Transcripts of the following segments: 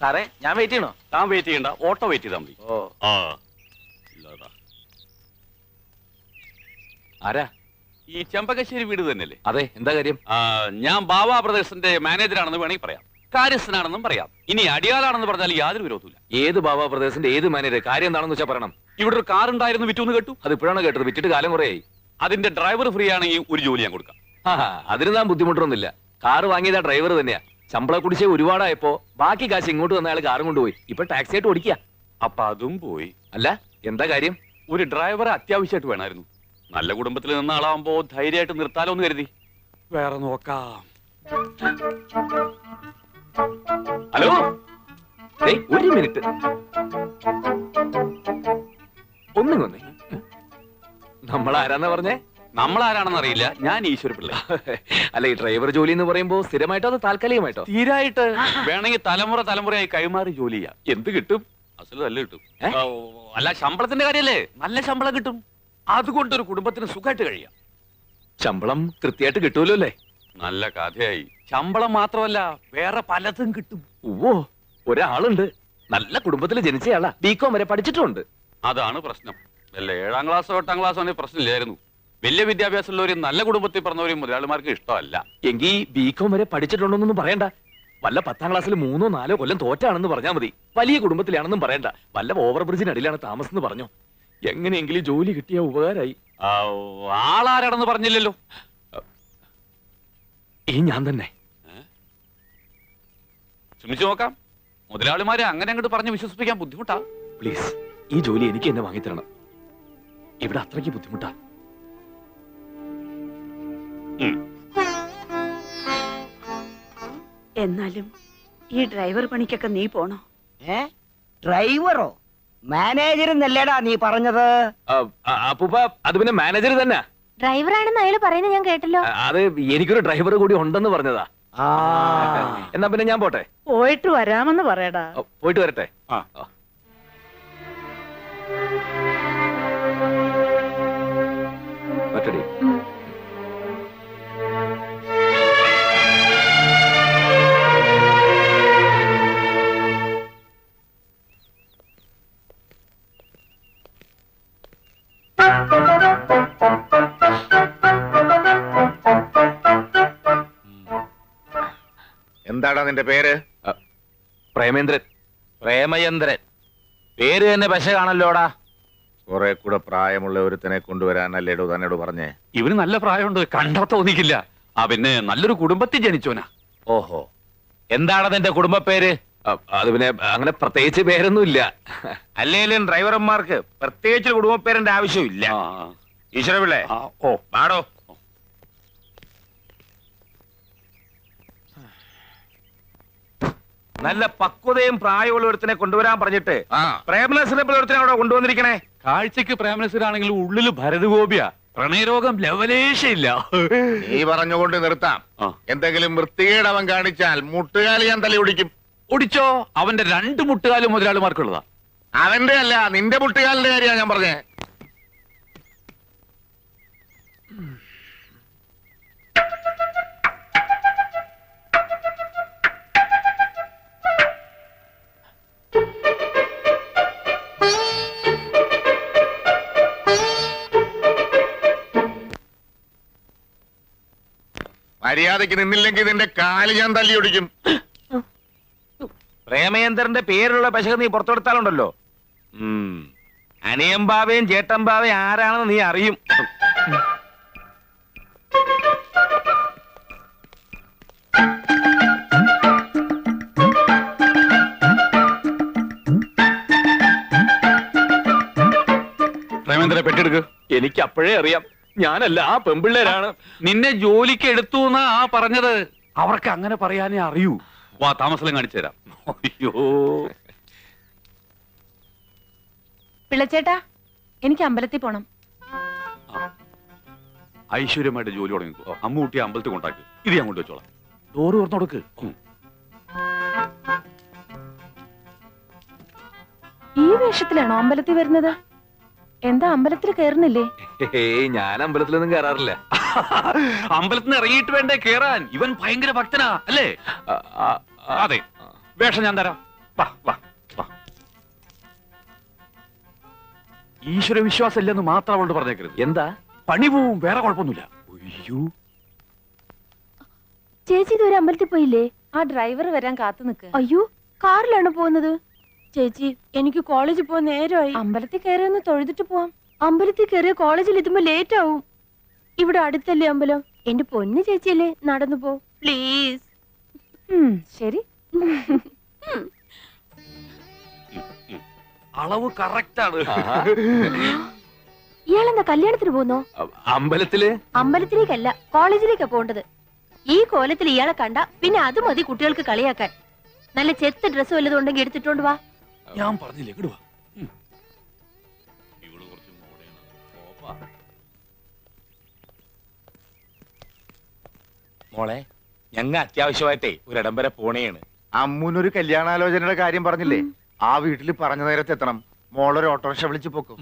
സാറേ ഞാൻ വെയിറ്റ് ചെയ്യണോ? താൻ വെയിറ്റ് ചെയ്യണ്ട, ഓട്ടോ വെയിറ്റ് ചെയ്താൽ മതി. ഓ ആരാ? ഈ ചെമ്പകശ്ശേരി വീട് തന്നെയല്ലേ? അതെ, എന്താ കാര്യം? ഞാൻ ബാബാ ബ്രദേഴ്സിന്റെ മാനേജറാണെന്ന് വേണമെങ്കിൽ പറയാം, കാര്യസ്ഥനാണെന്നും പറയാം. ഇനി അടിയാളാണെന്ന് പറഞ്ഞാൽ യാതൊരു വിരോധമില്ല. ഏത് ബാബാ ബ്രദേഴ്സിന്റെ ഏത് മാനേജർ? കാര്യം എന്താണെന്ന് വെച്ചാൽ പറയണം. ഇവിടെ ഒരു കാർ ഉണ്ടായിരുന്നു, വിറ്റൂന്ന് കേട്ടു. അത് ഇപ്പോഴാണ് കേട്ടത്, വിറ്റിട്ട് കാലം കുറയായി. അതിന്റെ ഡ്രൈവർ ഫ്രീ ആണെങ്കിൽ ഒരു ജോലി ഞാൻ കൊടുക്കാം. അതിന് താൻ ബുദ്ധിമുട്ടൊന്നുമില്ല. കാറ് വാങ്ങിയതാ ഡ്രൈവർ തന്നെയാ. ശമ്പള കുടിശ്ശേ ഒരുപാടായപ്പോ ബാക്കി കാശ് ഇങ്ങോട്ട് വന്ന അയാൾ കാറും കൊണ്ടുപോയി. ഇപ്പൊ ടാക്സി ആയിട്ട് ഓടിക്കുക. അപ്പൊ അതും പോയി. അല്ല, എന്താ കാര്യം? ഒരു ഡ്രൈവറെ അത്യാവശ്യമായിട്ട് വേണമായിരുന്നു. നല്ല കുടുംബത്തിൽ നിന്ന ആളാവുമ്പോ ധൈര്യമായിട്ട് നിർത്താലോ എന്ന് കരുതി. വേറെ നോക്കാം. ഹലോ, ഒരു മിനിറ്റ് ഒന്നിങ്ങൊന്നേ. നമ്മളാരാന്നാ പറഞ്ഞേ? നമ്മളാരാണെന്ന് അറിയില്ല, ഞാൻ ഈശ്വരപിള്ള. അല്ല, ഈ ഡ്രൈവർ ജോലി എന്ന് പറയുമ്പോ സ്ഥിരമായിട്ടോ അതോ താൽക്കാലികമായിട്ടോ? തീരായിട്ട് വേണമെങ്കിൽ തലമുറയായി കൈമാറി ജോലി ചെയ്യാം. എന്ത് കിട്ടും? അസല് നല്ല കിട്ടും. അല്ല, ശമ്പളത്തിന്റെ കാര്യല്ലേ, നല്ല ശമ്പളം കിട്ടും. അതുകൊണ്ടൊരു കുടുംബത്തിന് സുഖമായിട്ട് കഴിയാം. ശമ്പളം കൃത്യമായിട്ട് കിട്ടൂലോ അല്ലേ? നല്ല കഥയായി. ശമ്പളം മാത്രമല്ല, വേറെ പലതും കിട്ടും. ഓ, ഒരാളുണ്ട്, നല്ല കുടുംബത്തിൽ ജനിച്ചയാളാ, ബികോം വരെ പഠിച്ചിട്ടുണ്ട്. അതാണ് പ്രശ്നം. വല്ല 7ാം ക്ലാസ്സോ 8ാം ക്ലാസ്സോ ആണെങ്കിൽ പ്രശ്നമില്ലായിരുന്നു. വലിയ വിദ്യാഭ്യാസമുള്ളവരും നല്ല കുടുംബത്തിൽ പറഞ്ഞവരും മുതലാളിമാർക്ക് ഇഷ്ടമല്ല. എങ്കിൽ ബികോം വരെ പഠിച്ചിട്ടുണ്ടോന്നൊന്നും പറയണ്ട. വല്ല 10ാം ക്ലാസ്സിൽ 3 or 4 കൊല്ലം തോറ്റാണെന്ന് പറഞ്ഞാൽ മതി. വലിയ കുടുംബത്തിലാണെന്നും പറയണ്ട. വല്ല ഓവർ ബ്രിഡ്ജിനടിയിലാണ് താമസം എന്ന് പറഞ്ഞോ. എങ്ങനെയെങ്കിലും ജോലി കിട്ടിയ ഉപകാരമായി. ആളാരാണെന്ന് പറഞ്ഞില്ലല്ലോ. ഈ ഞാൻ തന്നെ. ശ്രമിച്ചു നോക്കാം. മുതലാളിമാരെ അങ്ങനെ അങ്ങോട്ട് പറഞ്ഞ് വിശ്വസിപ്പിക്കാൻ ബുദ്ധിമുട്ടാ. പ്ലീസ്, ഈ ജോലി എനിക്ക് എന്നെ വാങ്ങിത്തരണം. ഇവിടെ അത്രയ്ക്ക് ബുദ്ധിമുട്ടാ. എന്നാലും ഈ ഡ്രൈവർ പണിക്കൊക്കെ നീ പോണോ? ഡ്രൈവറോ? മാനേജർ നീ പറഞ്ഞത്? അപ്പൂപ്പ, അത് പിന്നെ മാനേജർ തന്നെ. ഡ്രൈവറാണെന്ന് അയാൾ പറയുന്നത് ഞാൻ കേട്ടല്ലോ. അത് എനിക്കൊരു ഡ്രൈവർ കൂടി ഉണ്ടെന്ന് പറഞ്ഞതാ. എന്നാ പിന്നെ ഞാൻ പോട്ടെ. പോയിട്ട് വരാമെന്ന് പറയടാ. പോയിട്ട് വരട്ടെ. പറ്റടി. എന്താടാ നിന്റെ പേര്? പ്രേമേന്ദ്രൻ. പ്രേമചന്ദ്രൻ. പേര് തന്നെ പശ കാണല്ലോടാ. കുറെ കൂടെ പ്രായമുള്ള ഒരുത്തനെ കൊണ്ടുവരാനല്ലേടോ തന്നോട് പറഞ്ഞേ? ഇവന് നല്ല പ്രായമുണ്ട്, കണ്ടാ തോന്നിക്കില്ല. പിന്നെ നല്ലൊരു കുടുംബത്തിൽ ജനിച്ചോനാ. ഓഹോ, എന്താണ് നിന്റെ കുടുംബ പേര്? അത് പിന്നെ അങ്ങനെ പ്രത്യേകിച്ച് പേരൊന്നുമില്ല. അല്ലേലും ഡ്രൈവർമാർക്ക് പ്രത്യേകിച്ച് കുടുംബ പേരിന്റെ ആവശ്യമില്ല. ഈശ്വരപിള്ളേ, ഓ പാടോ. നല്ല പക്വതയും പ്രായമുള്ള ഒരുത്തനെ കൊണ്ടുവരാൻ പറഞ്ഞിട്ട് പ്രേമനസിനെ അവിടെ കൊണ്ടുവന്നിരിക്കണേ. കാഴ്ചക്ക് പ്രേമനസരാണെങ്കിലും ഉള്ളില് ഭരതഗോപിയ. പ്രണയരോഗം ലവലേശയില്ല. നീ പറഞ്ഞുകൊണ്ട് നിർത്താം. എന്തെങ്കിലും വൃത്തികേട് അവൻ കാണിച്ചാൽ മുട്ടുകാലി ഞാൻ തലി ഒടിക്കും. ഒടിച്ചോ? അവന്റെ 2 മുട്ടുകാലും മുതലാളിമാർക്കുള്ളതാ. അവന്റെ അല്ല, നിന്റെ മുട്ടുകാലിന്റെ കാര്യമാണ് ഞാൻ പറഞ്ഞേ. മര്യാദയ്ക്ക് നിന്നില്ലെങ്കിൽ നിന്റെ കാല് ഞാൻ തല്ലി ഒടിക്കും. പ്രേമചന്ദ്രന്റെ പേരുള്ള പശക നീ പുറത്തെടുത്താലുണ്ടല്ലോ, അനിയമ്പാവയും ചേട്ടമ്പാവയും ആരാണെന്ന് നീ അറിയും. പ്രേമേന്ദ്ര, പെട്ടെടുക്ക്. എനിക്ക് അപ്പോഴേ അറിയാം, ഞാനല്ല, ആ പെമ്പിള്ളേരാണ്. നിന്നെ ജോലിക്ക് എടുത്തു എന്നാ പറഞ്ഞത്. അവർക്ക് അങ്ങനെ പറയാനേ അറിയൂ. വാ, താമസം കാണിച്ചു തരാം. അയ്യോ, പിള്ളച്ചേട്ടാ, എനിക്ക് അമ്പലത്തിൽ പോണം. ഐശ്വര്യമായിട്ട് ജോലി തുടങ്ങിക്കോ. അമ്മൂട്ടി അമ്പലത്തിൽ കൊണ്ടാക്കി. ഇത് ഞാൻ കൊണ്ടുവച്ചോളാം. ഡോറ് തുറന്നു കൊടുക്ക്. ഈ വേഷത്തിലാണോ അമ്പലത്തിൽ വരുന്നത്? എന്താ അമ്പലത്തിൽ കയറുന്നില്ലേ? ഞാൻ അമ്പലത്തിലൊന്നും കയറാറില്ല. അമ്പലത്തിൽ നിന്ന് ഇറങ്ങിയിട്ട് വേണ്ടേ കേറാൻ? ഇവൻ ഭയങ്കര ഭക്തനാ അല്ലേ? അതെ, വേഷം ഞാൻ തരാം. വാ, വാ, വാ. ഈശ്വര വിശ്വാസം ഇല്ലെന്ന് മാത്രം അവളോട് പറഞ്ഞേക്കരുത്. എന്താ? പണി പോവും, വേറെ കുഴപ്പമൊന്നുമില്ല. അയ്യോ, ചേച്ചി ഇതുവരെ അമ്പലത്തിൽ പോയില്ലേ? ആ ഡ്രൈവർ വരാൻ കാത്തു നിൽക്ക്. അയ്യോ, കാറിലാണ് പോകുന്നത്. ചേച്ചി, എനിക്ക് കോളേജിൽ പോകാൻ നേരമായി. അമ്പലത്തിൽ കയറി ഒന്ന് തൊഴുതിട്ട് പോവാം. അമ്പലത്തിൽ കയറിയ കോളേജിൽ എത്തുമ്പോ ലേറ്റ് ആവും. ഇവിടെ അടുത്തല്ലേ അമ്പലം? എന്റെ പൊന്ന് ചേച്ചിയല്ലേ, നടന്നു പോ പ്ലീസ്. ശരി. അളവ് കറക്റ്റാണ്. ഇയാളെന്താ കല്യാണത്തിന് പോകുന്നോ? അമ്പലത്തില് അമ്പലത്തിലേക്കല്ല, കോളേജിലേക്കാ പോണ്ടത്. ഈ കോലത്തിൽ ഇയാളെ കണ്ട പിന്നെ അത് മതി കുട്ടികൾക്ക് കളിയാക്കാൻ. നല്ല ചെത്ത ഡ്രസ് വല്ലതും ഉണ്ടെങ്കിൽ എടുത്തിട്ടോണ്ട് വാ. ഞാൻ പറഞ്ഞില്ലേ, ഇങ്ങട് വാ. ഇവള് കുറച്ച് മോഡേണ്. ഓപ്പാ. മോളെ, ഞങ്ങ അത്യാവശ്യമായിട്ടേ ഒരിടം വരെ പോണേണ്. അമ്മൂനൊരു കല്യാണാലോചനയുടെ കാര്യം പറഞ്ഞില്ലേ? ആ വീട്ടിൽ പറഞ്ഞ നേരത്തെ എത്തണം. മോളൊരു ഓട്ടോറിക്ഷ വിളിച്ചു പോക്കും.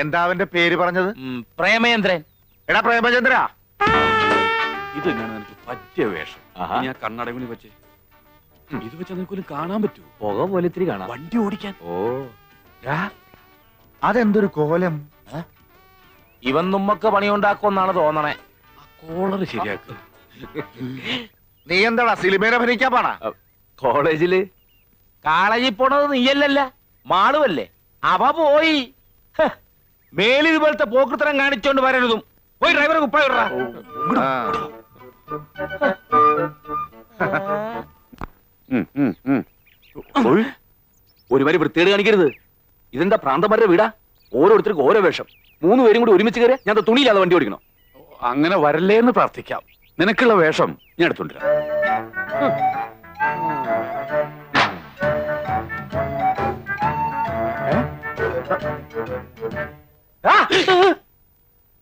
എന്താ അവന്റെ പേര് പറഞ്ഞത്? പ്രേമേന്ദ്രൻ. എടാ പ്രേമചന്ദ്ര, ഇത് തന്നെയാണ് എനിക്ക് പറ്റിയ വേഷം. ഇനി ആ കണ്ണടവിന് വെച്ച് ഇത് വെച്ചാൽ നിനക്കൊരു കാണാൻ പറ്റൂ. പുക പോലെ ഇത്തിരി കാണാം. വണ്ടി ഓടിക്കാൻ. ഓ, അതെന്തൊരു കോലം! ഇവൻ നമ്മക്ക് പണിയുണ്ടാക്കുമെന്നാണ് തോന്നണേ. ആ കോളറ് ശരിയാക്കുക. നീ എന്താടാ സിനിമയിൽ അഭിനയിക്കാൻ പാടാ? കോളേജില് കാളേജിൽ പോണത് നീയല്ലല്ല, മാളുവല്ലേ. അവ പോയി. ഹ്, മേലിൽ ഇതുപോലത്തെ പോക്കൃത്തരം കാണിച്ചോണ്ട് വരരുതും. പോയി ഡ്രൈവറെ കുപ്പായ ഇടറാ. ആ. ഒരു വരി വൃത്തികേട് കാണിക്കരുത്. ഇതെന്താ പ്രാന്തന്മാരുടെ വീടാ? ഓരോരുത്തർക്കും ഓരോ വേഷം. 3 പേരും കൂടി ഒരുമിച്ച് കയറി ഞാൻ തുണിയില്ലാതെ വണ്ടി ഓടിക്കണോ? അങ്ങനെ വരല്ലേ എന്ന് പ്രാർത്ഥിക്കാം. നിനക്കുള്ള വേഷം ഞാൻ എടുത്തോണ്ടിരാം.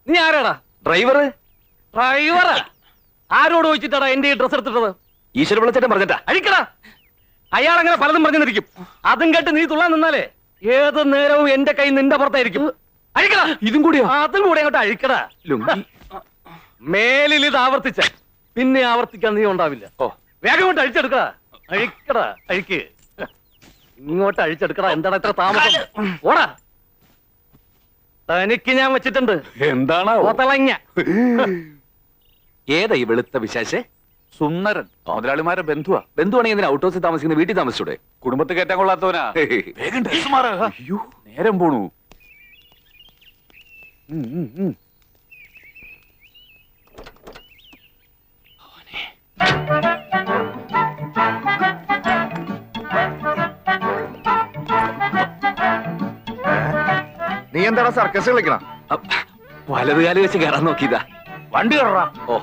നീ ആരാടാ? ഡ്രൈവറ്? ഡ്രൈവറാ? ആരോട് ചോദിച്ചിട്ടാടാ എന്റെ ഈ ഡ്രസ് എടുത്തിട്ടത്? ഈശ്വര വിളിച്ചിട്ട് പറഞ്ഞിട്ടാ അഴിക്കടാ. അയാൾ അങ്ങനെ പലതും പറഞ്ഞിരിക്കും. അതും കേട്ട് നീ തുള്ളാൻ നിന്നാലേ ഏത് നേരവും എന്റെ കൈ നിന്റെ പുറത്തായിരിക്കും. അഴിക്കടാ. ഇതും കൂടിയോ? അതും കൂടി അങ്ങോട്ട് അഴിക്കടാ. ലുങ്കി മേലിൽ ഇത് ആവർത്തിച്ച പിന്നെ ആവർത്തിക്കാൻ നീ ഉണ്ടാവില്ല. ഓ, വേഗം കൊണ്ട് അഴിച്ചെടുക്കടാ. അഴിക്കടാ, അഴിക്ക്. ഇങ്ങോട്ട് അഴിച്ചെടുക്കടാ. എന്താണ് ഇത്ര താമസം? ഓടാ. തനിക്ക് ഞാൻ വെച്ചിട്ടുണ്ട്. എന്താണ് ഓത്തളങ്ങ. ഏതാ ഈ വെളുത്ത വിശാശേ? സുന്ദരൻ. മുതലാളിമാരെ ബന്ധുവാ. ബന്ധുവാണെങ്കിൽ എന്തിനാ ഔട്ട് ഹൗസിൽ താമസിക്കുന്ന വീട്ടിൽ താമസിച്ചൂടെ? കുടുംബത്തിൽ കയറ്റാൻ കൊള്ളാത്തവനാ. വേഗം ഡ്രസ് മാറാ. അയ്യോ, നേരം പോണു. നീ എന്താടാ സർക്കസ് കളിക്കണം? വലതുകാലി വെച്ച് കയറാൻ നോക്കിയതാ. വണ്ടി കയറാ. ഓ,